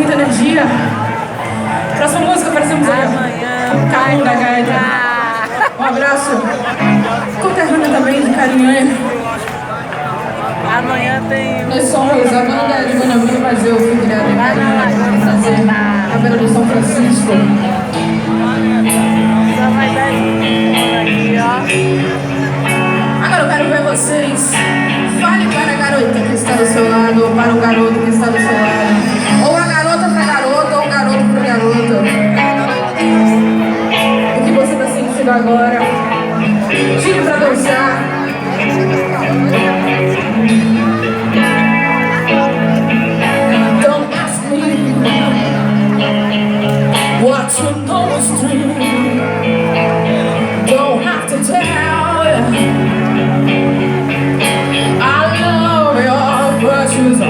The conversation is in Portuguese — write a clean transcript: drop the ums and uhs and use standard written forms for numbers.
muita energia. Próxima música, parecemos Amanhã. Carro da Gaita. Um abraço. Conterrânea também de Carinhanha. Amanhã tem. Nós somos a banda de Manavina, mas eu fui criada em Carinhanha, na beira do São Francisco. Só vai dar aqui, ó. Agora eu quero ver vocês. Fale para a garota que está do seu lado, ou para o garoto que está do seu lado. Ou a garota para a garota, ou o garoto para o garoto. O que você está sentindo agora? Tire para dançar. Don't ask me what you know is true. Don't have to tell you I love your virtues.